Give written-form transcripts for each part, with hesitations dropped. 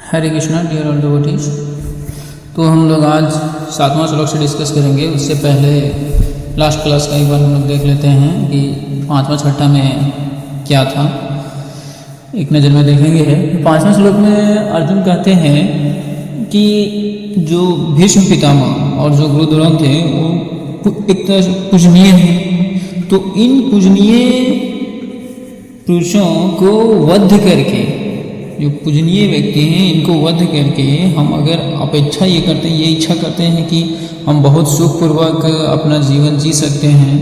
हरे Krishna dear all devotees. तो हम लोग आज 7वां श्लोक से डिस्कस करेंगे। उससे पहले लास्ट क्लास का एक बार हम लोग देख लेते हैं कि 5वां छठा में क्या था, एक नज़र में देखेंगे। 5वां श्लोक में अर्जुन कहते हैं कि जो भीष्म पितामह और जो गुरु द्रोण थे वो एक तरह से पूजनीय हैं, तो इन पूजनीय पुरुषों को वध करके, जो पूजनीय व्यक्ति हैं इनको वध करके हम अगर अपेक्षा ये करते हैं, ये इच्छा करते हैं कि हम बहुत सुखपूर्वक अपना जीवन जी सकते हैं,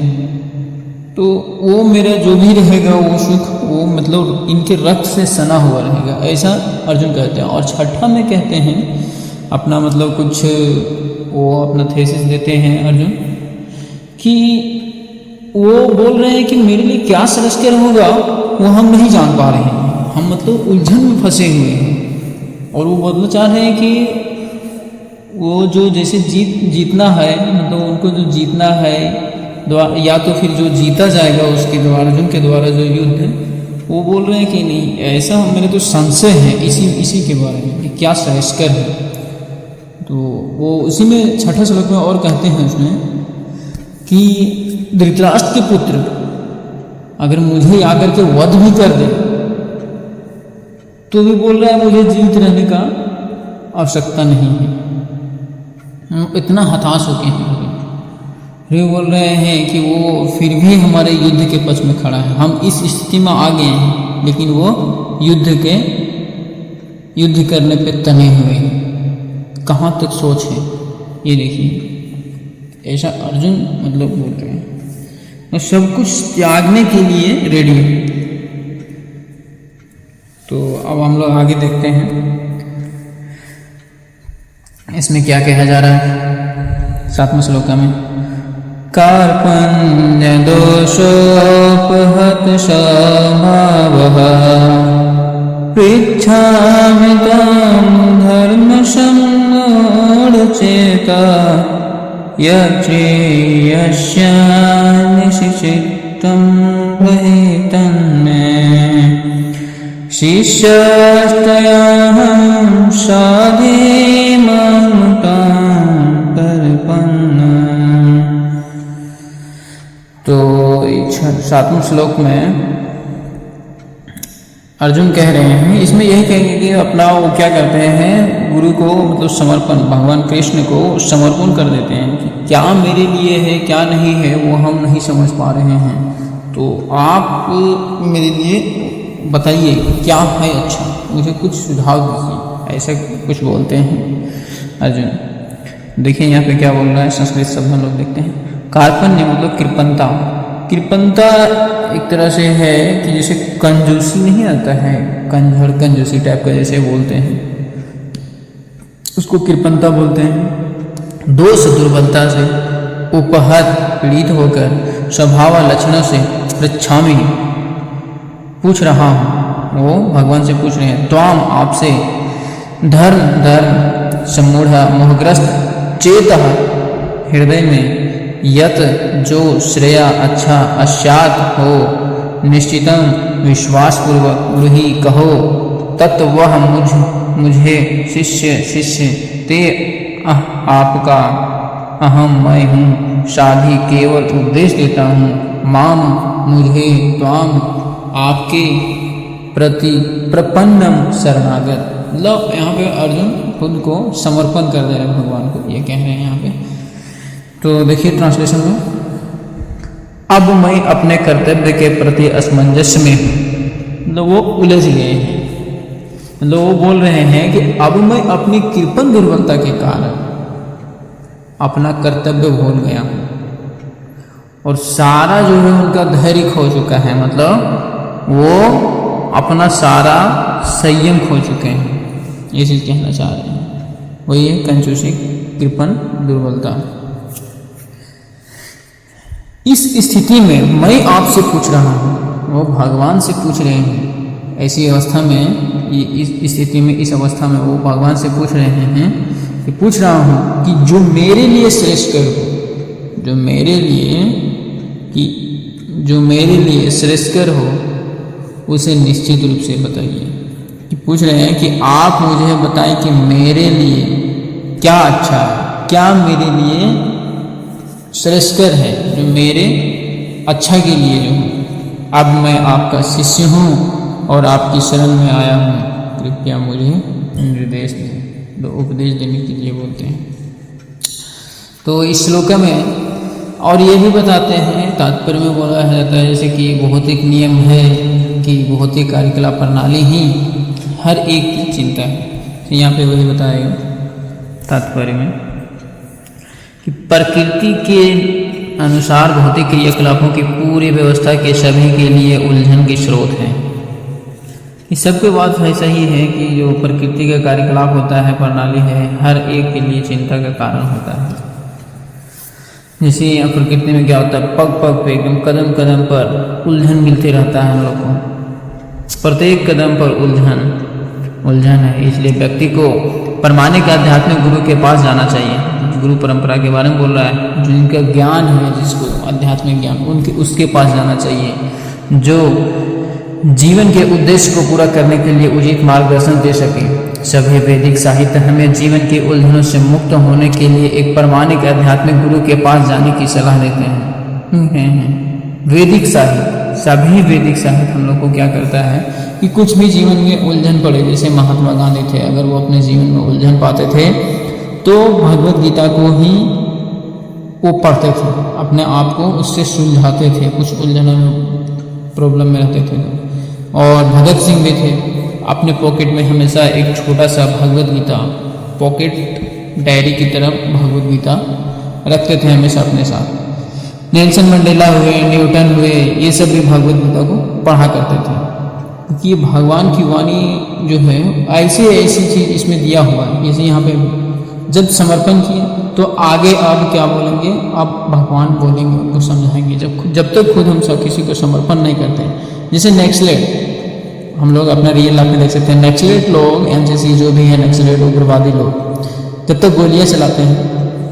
तो वो मेरा जो भी रहेगा वो सुख वो मतलब इनके रक्त से सना हुआ रहेगा, ऐसा अर्जुन कहते हैं। और छठा में कहते हैं अपना मतलब कुछ वो अपना थेसिस देते हैं अर्जुन कि वो बोल रहे हैं कि मेरे लिए क्या श्रेष्ठ होगा वो हम नहीं जान पा रहे हैं, हम मतलब उलझन में फंसे हुए हैं। और वो बोलना चाह रहे हैं कि वो जो जैसे जीतना है, मतलब उनको जो जीतना है या तो फिर जो जीता जाएगा उसके द्वारा, अर्जुन के द्वारा जो युद्ध है, वो बोल रहे हैं कि नहीं, ऐसा मेरे तो संशय है इसी के बारे में कि क्या श्रेष्ठकर है। तो वो उसी में छठा श्लोक में और कहते हैं उसमें कि धृतराष्ट्र के पुत्र अगर मुझे आकर के वध भी कर दे तो भी बोल रहा है मुझे जीवित रहने का आवश्यकता नहीं है, हम इतना हताश होके हैं। फिर वो बोल रहे हैं कि वो फिर भी हमारे युद्ध के पक्ष में खड़ा है, हम इस स्थिति में आ गए हैं लेकिन वो युद्ध करने पे तने हुए हैं। कहाँ तक सोच है ये देखिए, ऐसा अर्जुन मतलब बोल रहे हैं, और सब कुछ त्यागने के लिए रेडी है। तो अब हम लोग आगे देखते हैं इसमें क्या कहा जा रहा है 7वें श्लोक में। कार्पण्य दोषोपहत स्वभावः पृच्छामि तं धर्म सम्मूढचेता यच्छ्रेयस्यान्निश्चितं प्रहितन्मे शिष्यस्तयाहं साधीमनुतां प्रपन्नम्। तो 7वें श्लोक में अर्जुन कह रहे हैं, इसमें यही कहेंगे कि अपना वो क्या करते हैं, गुरु को मतलब समर्पण, भगवान कृष्ण को समर्पण कर देते हैं कि क्या मेरे लिए है क्या नहीं है वो हम नहीं समझ पा रहे हैं, तो आप मेरे लिए बताइए क्या है अच्छा, मुझे कुछ सुझाव दीजिए, ऐसा कुछ बोलते हैं अर्जुन। देखिए यहाँ पे क्या बोल रहा है, संस्कृत शब्द हम लोग देखते हैं। कार्पण्य मतलब कृपणता। कृपणता एक तरह से है कि जैसे कंजूसी नहीं आता है, कंजूसी टाइप का जैसे बोलते हैं, उसको कृपणता बोलते हैं। दोष दुर्बलता से, उपहत पीड़ित होकर, स्वभाव लक्षणों से, पृच्छामि पूछ रहा हूँ, वो भगवान से पूछ रहे हैं, त्वाम आपसे, धर्म सम्मूढ़ मोहग्रस्त, चेतः हृदय में, यत जो श्रेया अच्छा अश्चात हो, निश्चितम विश्वासपूर्वक ब्रूहि कहो, तत् वह मुझे शिष्य ते आपका अहम मैं हूँ, साधी केवल उपदेश देता हूँ, माम मुझे, त्वाम आपके प्रति, प्रपन्नम शरणागत। मतलब यहाँ पे अर्जुन खुद को समर्पण कर दे रहे भगवान को, ये कह रहे हैं यहाँ पे। तो देखिए ट्रांसलेशन में, अब मैं अपने कर्तव्य के प्रति असमंजस्य में हूँ, मतलब वो उलझ गए हैं, मतलब वो बोल रहे हैं कि अब मैं अपनी कृपण दुर्बलता के कारण अपना कर्तव्य भूल गया हूँ, और सारा जो है उनका धैर्य खो चुका है, मतलब वो अपना सारा संयम खो चुके हैं, ये चीज़ कहना चाह रहे हैं। वही है कंजूसी, कृपण दुर्बलता। इस स्थिति में मैं आपसे पूछ रहा हूँ, वो भगवान से पूछ रहे हैं, ऐसी अवस्था में, इस स्थिति में, इस अवस्था में वो भगवान से पूछ रहे हैं कि पूछ रहा हूँ कि जो मेरे लिए श्रेष्ठ हो, जो मेरे लिए श्रेष्ठकर हो, उसे निश्चित रूप से बताइए कि पूछ रहे हैं कि आप मुझे बताएं कि मेरे लिए क्या अच्छा है, क्या मेरे लिए श्रेष्ठकर है, जो मेरे अच्छा के लिए जो है। अब मैं आपका शिष्य हूँ और आपकी शरण में आया हूँ, कृपया मुझे निर्देश दें। तो उपदेश देने के लिए बोलते हैं। तो इस श्लोक में और ये भी बताते हैं, तात्पर्य में बोला जाता है जैसे कि भौतिक नियम है कि भौतिक कार्यकलाप प्रणाली ही हर एक की चिंता है। तो यहाँ पे वही बताएगा तात्पर्य में कि प्रकृति के अनुसार भौतिक क्रियाकलापों की पूरी व्यवस्था के सभी के लिए उलझन के स्रोत है। इस सबके बात ऐसा ही है कि जो प्रकृति का कार्यकलाप होता है, प्रणाली है, हर एक के लिए चिंता का कारण होता है। जैसे प्रकृति में क्या होता है, पग पग पे एकदम कदम कदम पर उलझन मिलते रहता है हम लोग को, प्रत्येक कदम पर उलझन है। इसलिए व्यक्ति को प्रामाणिक आध्यात्मिक गुरु के पास जाना चाहिए। गुरु परंपरा के बारे में बोल रहा है, जो इनका ज्ञान है, जिसको आध्यात्मिक ज्ञान, उसके पास जाना चाहिए, जो जीवन के उद्देश्य को पूरा करने के लिए उचित मार्गदर्शन दे सके। सभी वैदिक साहित्य हमें जीवन के उलझनों से मुक्त होने के लिए एक प्रामाणिक आध्यात्मिक गुरु के पास जाने की सलाह देते हैं। वैदिक साहित्य, सभी वैदिक साहित्य हम लोग को क्या करता है कि कुछ भी जीवन में उलझन पड़े, जैसे महात्मा गांधी थे, अगर वो अपने जीवन में उलझन पाते थे तो भगवत गीता को ही वो पढ़ते थे, अपने आप को उससे सुलझाते थे, कुछ उलझनों में प्रॉब्लम में रहते थे। और भगत सिंह भी थे, अपने पॉकेट में हमेशा एक छोटा सा भगवत गीता, पॉकेट डायरी की तरह भगवत गीता रखते थे हमेशा अपने साथ। नेल्सन मंडेला हुए, न्यूटन हुए, ये सब भी भगवत गीता को पढ़ा करते थे, क्योंकि ये भगवान की वाणी जो है ऐसी चीज़ इसमें दिया हुआ है। जैसे यहाँ पे जब समर्पण किए तो आगे अब क्या बोलेंगे, अब भगवान बोलेंगे, उनको समझाएंगे। जब तक खुद हम सब किसी को समर्पण नहीं करते हैं, जैसे नक्सलेट हम लोग अपना रियल लाइफ में देख सकते हैं, नक्सलेट लोग, एनसीसी जो भी है, नक्सलेट उग्रवादी लोग, जब तक गोलियां चलाते हैं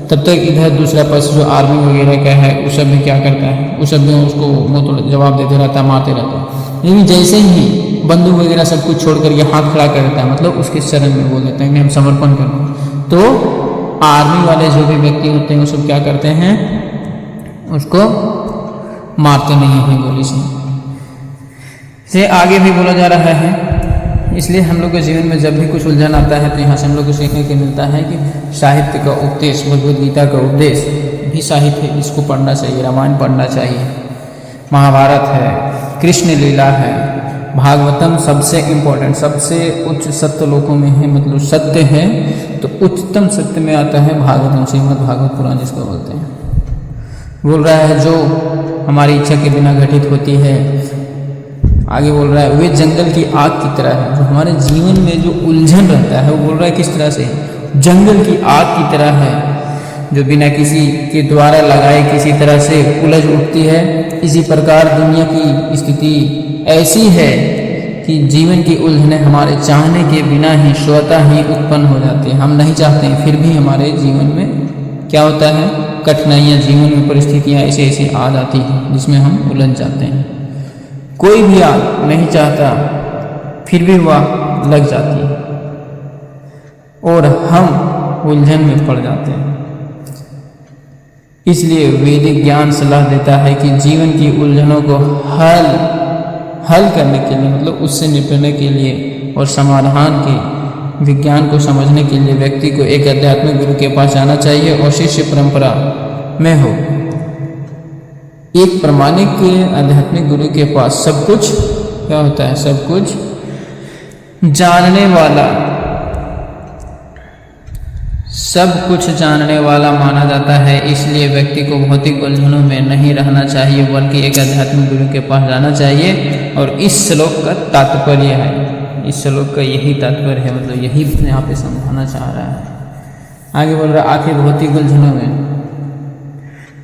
तब तक इधर दूसरा पक्ष जो आर्मी वगैरह का है उस सब में क्या करता है, उस सब में उसको वो तो जवाब देते रहता है, मारते रहता है। लेकिन जैसे ही बंदूक वगैरह सब कुछ छोड़ करके हाथ खड़ा कर देता है, मतलब उसके शरण में बोल देते हैं कि हम समर्पण कर रहे हैं, तो आर्मी वाले जो भी व्यक्ति होते हैं वो सब क्या करते हैं, उसको मारते नहीं हैं गोली से आगे भी बोला जा रहा है। इसलिए हम लोग के जीवन में जब भी कुछ उलझन आता है तो यहाँ से हम लोग को सीखने को मिलता है कि साहित्य का उपदेश, भगवद गीता का उपदेश भी साहित्य है, इसको पढ़ना चाहिए। रामायण पढ़ना चाहिए, महाभारत है, कृष्ण लीला है, भागवतम सबसे इम्पोर्टेंट, सबसे उच्च सत्य लोकों में है, मतलब सत्य है तो उच्चतम सत्य में आता है भागवतम, श्रीमद् भागवत पुराण जिसको बोलते हैं। बोल रहा है जो हमारी इच्छा के बिना घटित होती है। आगे बोल रहा है वे जंगल की आग की तरह है, जो हमारे जीवन में जो उलझन रहता है, वो बोल रहा है किस तरह से, जंगल की आग की तरह है, जो बिना किसी के द्वारा लगाए किसी तरह से उलझ उठती है। इसी प्रकार दुनिया की स्थिति ऐसी है कि जीवन की उलझनें हमारे चाहने के बिना ही स्वतः ही उत्पन्न हो जाती है। हम नहीं चाहते हैं, फिर भी हमारे जीवन में क्या होता है, कठिनाइयाँ, जीवन में परिस्थितियाँ ऐसी ऐसी आ जाती हैं जिसमें हम उलझ जाते हैं। कोई भी आग नहीं चाहता, फिर भी वह लग जाती है और हम उलझन में पड़ जाते हैं। इसलिए वैदिक ज्ञान सलाह देता है कि जीवन की उलझनों को हल करने के लिए, मतलब उससे निपटने के लिए और समाधान के विज्ञान को समझने के लिए व्यक्ति को एक आध्यात्मिक गुरु के पास जाना चाहिए और शिष्य परंपरा में हो। एक प्रामाणिक आध्यात्मिक गुरु के पास सब कुछ क्या होता है, सब कुछ जानने वाला, सब कुछ जानने वाला माना जाता है। इसलिए व्यक्ति को भौतिक उलझनों में नहीं रहना चाहिए, बल्कि एक आध्यात्मिक गुरु के पास जाना चाहिए। और इस श्लोक का तात्पर्य है, इस श्लोक का यही तात्पर्य है, मतलब यही यहाँ पे समझाना चाह रहा है। आगे बोल रहा है आखिर भौतिक उलझनों में,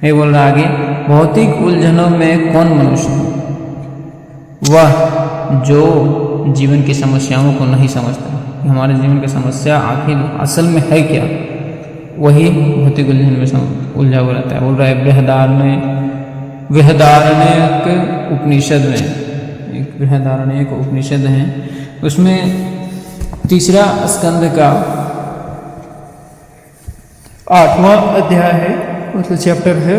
ये बोल रहा आगे, भौतिक उलझनों में कौन मनुष्य है, वह जो जीवन की समस्याओं को नहीं समझता। हमारे जीवन की समस्या आखिर असल में है क्या, वही भौतिक उलझन में उलझा हुआ रहता है। बोल रहा है बृहदारण्यक उपनिषद में, एक बृहदारण्यक उपनिषद है, उसमें तीसरा स्कंद का 8वां अध्याय है, मतलब चैप्टर है,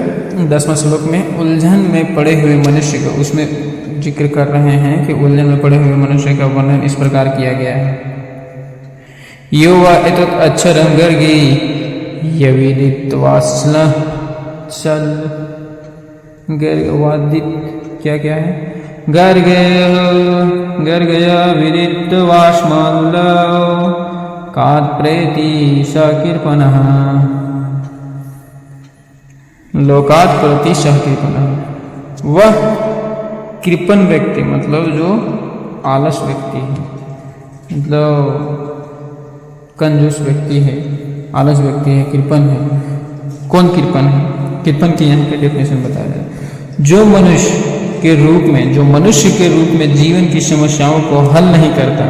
10वां श्लोक में उलझन में पड़े हुए मनुष्य को, उसमें जिक्र कर रहे हैं कि उलझन में पड़े हुए मनुष्य का वर्णन इस प्रकार किया गया है। यो वा एतत् अक्षरं गर्गे यविदित्वाश्ल चल गर्गवादित क्या क्या है, गर्गया विदित्वाश्मल्ल कात् प्रेति सकीर्पणः लोकात् प्रति सहकीर्पणः। वह कृपण व्यक्ति, मतलब जो आलस व्यक्ति है, मतलब कंजूस व्यक्ति है, आलस व्यक्ति है, कृपण है। कौन कृपण है? कृपण की यहाँ पे डेफिनेशन बताया जाए, जो मनुष्य के रूप में जीवन की समस्याओं को हल नहीं करता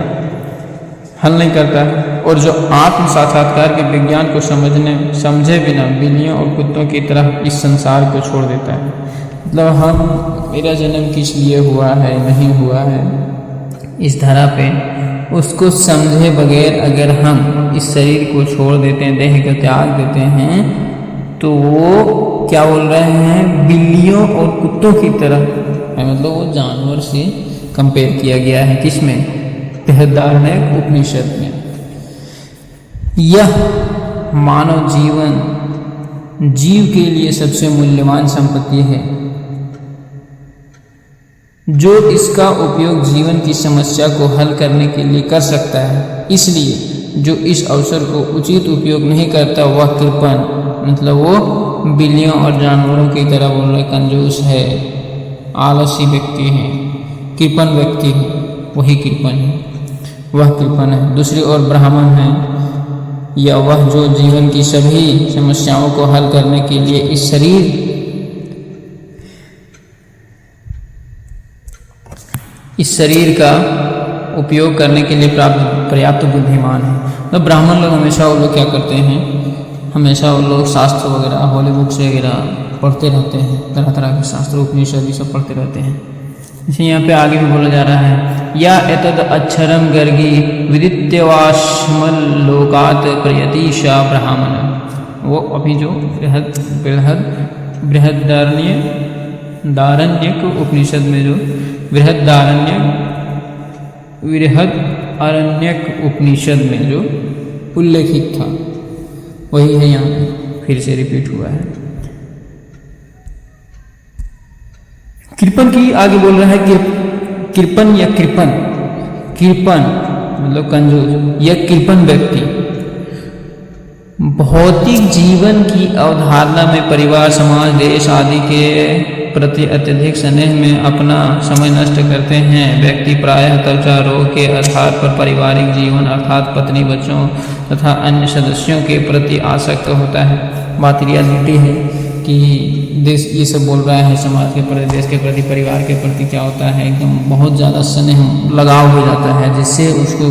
है और जो आत्म साक्षात्कार के विज्ञान को समझे बिना बिल्लियों और कुत्तों की तरह इस संसार को छोड़ देता है। मतलब मेरा जन्म किस लिए हुआ है, नहीं हुआ है, इस धरा पे उसको समझे बगैर अगर हम इस शरीर को छोड़ देते हैं, देह को त्याग देते हैं, तो वो क्या बोल रहे हैं, बिल्लियों और कुत्तों की तरह है। मतलब वो जानवर से कंपेयर किया गया है, किसमें? बृहदारण्यक उपनिषद में। यह मानव जीव के लिए सबसे मूल्यवान संपत्ति है, जो इसका उपयोग जीवन की समस्या को हल करने के लिए कर सकता है। इसलिए जो इस अवसर को उचित उपयोग नहीं करता वह कृपण, मतलब वो बिल्लियों और जानवरों की तरह बोल रहे कंजूस है, आलसी व्यक्ति है, कृपण व्यक्ति है, वही कृपण है, वह कृपण है। दूसरी ओर ब्राह्मण है, या वह जो जीवन की सभी समस्याओं को हल करने के लिए इस शरीर का उपयोग करने के लिए पर्याप्त बुद्धिमान है। तो ब्राह्मण लोग हमेशा वो लोग क्या करते हैं, हमेशा वो लोग शास्त्र वगैरह, होली बुक्स वगैरह पढ़ते रहते हैं, तरह तरह के शास्त्र, उपनिषद ये सब पढ़ते रहते हैं। इसे यहाँ पे आगे भी बोला जा रहा है, या एतद अक्षरम गर्गी विदित्वाश्मल्लोकात् प्रयति स ब्राह्मण। वो अभी जो बृहदारण्यक उपनिषद में जो बृहदारण्यक उपनिषद में जो उल्लेखित था वही है, यहाँ पे फिर से रिपीट हुआ है। कृपण की आगे बोल रहा है कि कृपण मतलब कंजूस या कृपण व्यक्ति भौतिक जीवन की अवधारणा में परिवार, समाज, देश आदि के प्रति अत्यधिक स्नेह में अपना समय नष्ट करते हैं। व्यक्ति प्रायः त्वचा रोग के आधार पर पारिवारिक जीवन अर्थात पत्नी, बच्चों तथा अन्य सदस्यों के प्रति आसक्त होता है। बात रियलिटी है कि देश ये सब बोल रहा है, समाज के प्रति, देश के प्रति, परिवार के प्रति क्या होता है, एकदम बहुत ज़्यादा स्नेह लगाव हो जाता है, जिससे उसको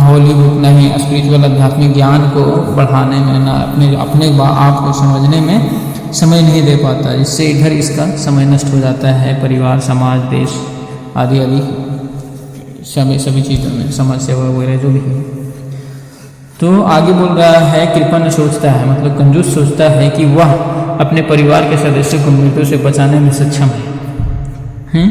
होली बुक नहीं, स्पिरिचुअल आध्यात्मिक ज्ञान को बढ़ाने में, ना अपने आप को समझने में समय नहीं दे पाता, इससे इधर इसका समय नष्ट हो जाता है। परिवार, समाज, देश आदि सभी चीज़ों में, समाज सेवा वगैरह जो भी है। तो आगे बोल रहा है, कृपण सोचता है, मतलब कंजूस सोचता है कि वह अपने परिवार के सदस्यों को मृत्यु से बचाने में सक्षम है।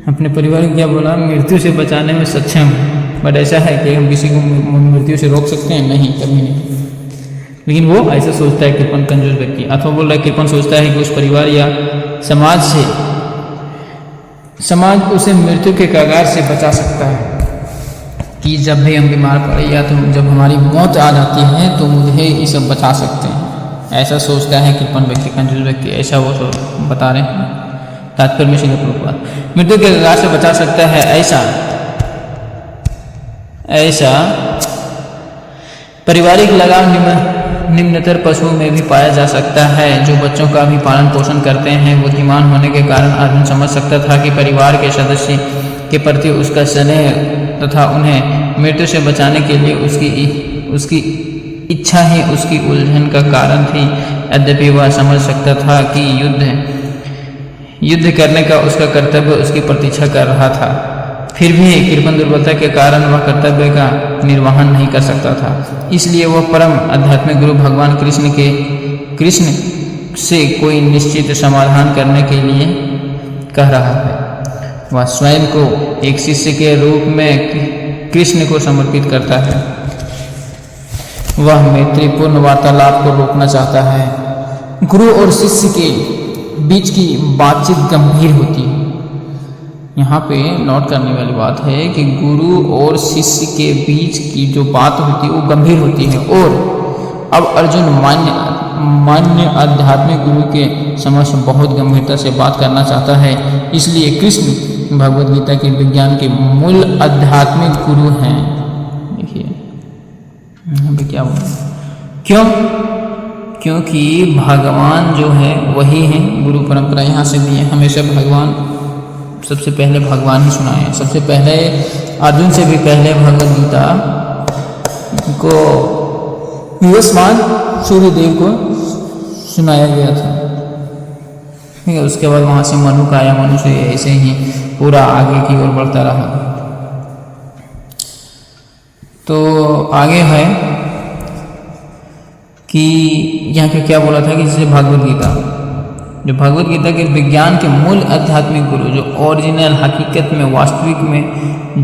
अपने परिवार को क्या बोला, मृत्यु से बचाने में सक्षम है। बट ऐसा है कि हम किसी को मृत्यु से रोक सकते हैं? नहीं, कभी नहीं। लेकिन वो ऐसा सोचता है कृपण कंजूस व्यक्ति। अथवा बोल रहा है कृपण सोचता है कि उस परिवार या समाज उसे मृत्यु के कगार से बचा सकता है, कि जब भी हम बीमार पड़े या तो जब हमारी मौत आ जाती है तो मुझे ये सब बचा सकते हैं। ऐसा सोचता है कृपण व्यक्ति, कंजूस व्यक्ति, ऐसा वो बता रहे हैं तात्पर्य में श्रील प्रभुपाद। मृत्यु के कगार से बचा सकता है, ऐसा पारिवारिक लगाव निम्नतर पशुओं में भी पाया जा सकता है, जो बच्चों का भी पालन पोषण करते हैं। बुद्धिमान होने के कारण अर्जुन समझ सकता था कि परिवार के सदस्य के प्रति उसका स्नेह तथा उन्हें मृत्यु से बचाने के लिए उसकी इच्छा ही उसकी उलझन का कारण थी। यद्यपि वह समझ सकता था कि युद्ध करने का उसका कर्तव्य उसकी प्रतीक्षा कर रहा था, फिर भी कृपण दुर्बलता के कारण वह कर्तव्य का निर्वहन नहीं कर सकता था। इसलिए वह परम आध्यात्मिक गुरु भगवान कृष्ण से कोई निश्चित समाधान करने के लिए कह रहा है। वह स्वयं को एक शिष्य के रूप में कृष्ण को समर्पित करता है। वह मैत्रीपूर्ण वार्तालाप को रोकना चाहता है। गुरु और शिष्य के बीच की बातचीत गंभीर होती है। यहाँ पे नोट करने वाली बात है कि गुरु और शिष्य के बीच की जो बात होती है वो गंभीर होती है। और अब अर्जुन मान्य आध्यात्मिक गुरु के समक्ष बहुत गंभीरता से बात करना चाहता है। इसलिए कृष्ण भगवद गीता के विज्ञान के मूल आध्यात्मिक गुरु हैं। देखिए यहाँ पे क्या बोला, क्यों? क्योंकि भगवान जो है वही है। गुरु परंपरा यहाँ से भी है। हमेशा भगवान, सबसे पहले भगवान ही सुनाए। सबसे पहले अर्जुन से भी पहले भगवद गीता को युष्मान सूर्यदेव को सुनाया गया था। ठीक है, उसके बाद वहाँ से मनु का आया। मनु से ऐसे ही पूरा आगे की ओर बढ़ता रहा। तो आगे है कि यहाँ पे क्या बोला था कि जैसे भगवद गीता, जो भगवद गीता के विज्ञान के मूल आध्यात्मिक गुरु, जो ओरिजिनल हकीकत में वास्तविक में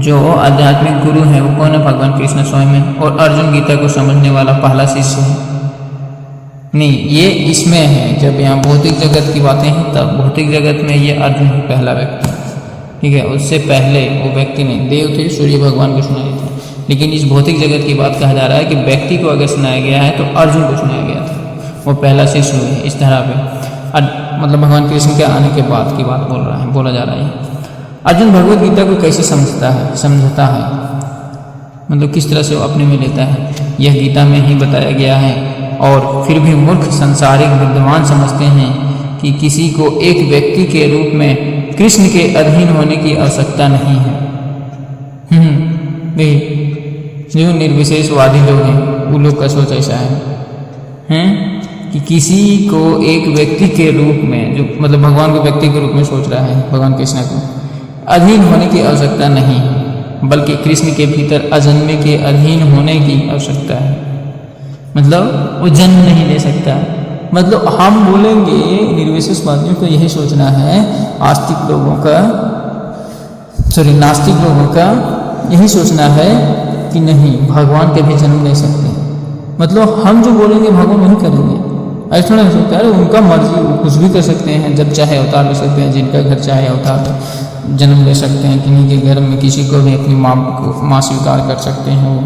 जो आध्यात्मिक गुरु हैं वो कौन है? भगवान कृष्ण स्वयं है। और अर्जुन गीता को समझने वाला पहला शिष्य है। नहीं, ये इसमें है। जब यहाँ भौतिक जगत की बातें हैं तब भौतिक जगत में ये अर्जुन है पहला व्यक्ति। ठीक है, उससे पहले वो व्यक्ति नहीं, देव थे, सूर्य भगवान को सुनाए थे। लेकिन इस भौतिक जगत की बात कहा जा रहा है कि व्यक्ति को अगर सुनाया गया है तो अर्जुन को सुनाया गया था। वो पहला शिष्य हुए इस तरह पे। मतलब भगवान कृष्ण के आने के बाद की बात बोला जा रहा है। अर्जुन भगवद गीता को कैसे समझता है, मतलब किस तरह से वो अपने में लेता है, यह गीता में ही बताया गया है। और फिर भी मूर्ख संसारिक विद्वान समझते हैं कि किसी को एक व्यक्ति के रूप में कृष्ण के अधीन होने की आवश्यकता नहीं है। जो निर्विशेषवादी लोग हैं वो लोग का सोच ऐसा है कि किसी को एक व्यक्ति के रूप में, जो मतलब भगवान को व्यक्ति के रूप में सोच रहा है, भगवान कृष्ण को अधीन होने की आवश्यकता नहीं है, बल्कि कृष्ण के भीतर अजन्मे के अधीन होने की आवश्यकता है। मतलब वो जन्म नहीं ले सकता। मतलब हम बोलेंगे निर्विशेषवादियों को यही सोचना है, नास्तिक लोगों का यही सोचना है कि नहीं, भगवान के भी जन्म ले सकते हैं। मतलब हम जो बोलेंगे भगवान वही करेंगे। ऐसा थोड़ा हो सकता है, उनका मर्जी, वो कुछ भी कर सकते हैं, जब चाहे अवतार ले सकते हैं, जिनका घर चाहे अवतार जन्म ले सकते हैं, किन्हीं के घर में किसी को भी अपनी माँ स्वीकार कर सकते हैं वो।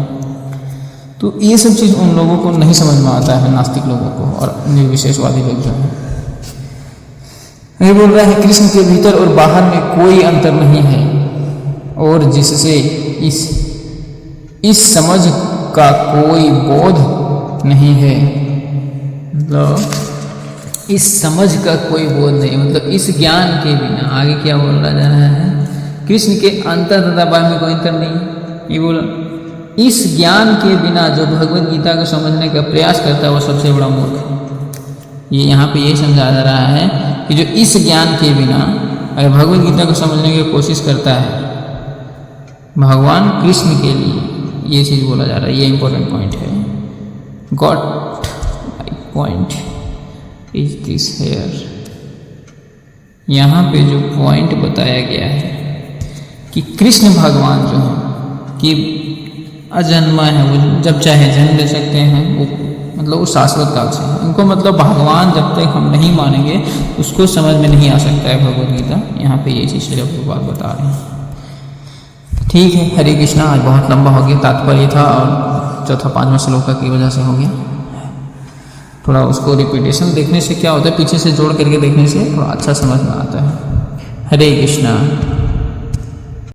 तो ये सब चीज़ उन लोगों को नहीं समझ में आता है, नास्तिक लोगों को और निर्विशेषवादी लोग जो हैं। ये बोल रहा है कृष्ण के भीतर और बाहर में कोई अंतर नहीं है, और जिससे इस समझ का कोई बोध नहीं है। मतलब इस समझ का कोई बोध नहीं, मतलब इस ज्ञान के बिना। आगे क्या बोला जा रहा है? कृष्ण के अंतर तथा बाहर में कोई अंतर नहीं। ये बोला इस ज्ञान के बिना जो भगवद गीता को समझने का प्रयास करता है वो सबसे बड़ा मूर्ख है। ये यहाँ पे यही समझाया जा रहा है कि जो इस ज्ञान के बिना अगर भगवद गीता को समझने की कोशिश करता है भगवान कृष्ण के लिए, ये चीज़ बोला जा रहा है। ये इंपॉर्टेंट पॉइंट है। Got point is this here. यहाँ पे जो पॉइंट बताया गया है कि कृष्ण भगवान जो है कि अजन्मा है, वो जब चाहे जन्म ले सकते हैं, वो मतलब वो शाश्वत काल से है। उनको मतलब भगवान जब तक हम नहीं मानेंगे उसको समझ में नहीं आ सकता है भगवद गीता। यहाँ पे ये चीज़ सिर्फ बात बता रहे हैं। ठीक है, हरे कृष्णा। आज बहुत लंबा हो गया, तात्पर्य था और चौथा पांचवा श्लोक की वजह से हो गया। थोड़ा उसको रिपीटेशन देखने से क्या होता है, पीछे से जोड़ करके देखने से थोड़ा अच्छा समझ में आता है। हरे कृष्णा।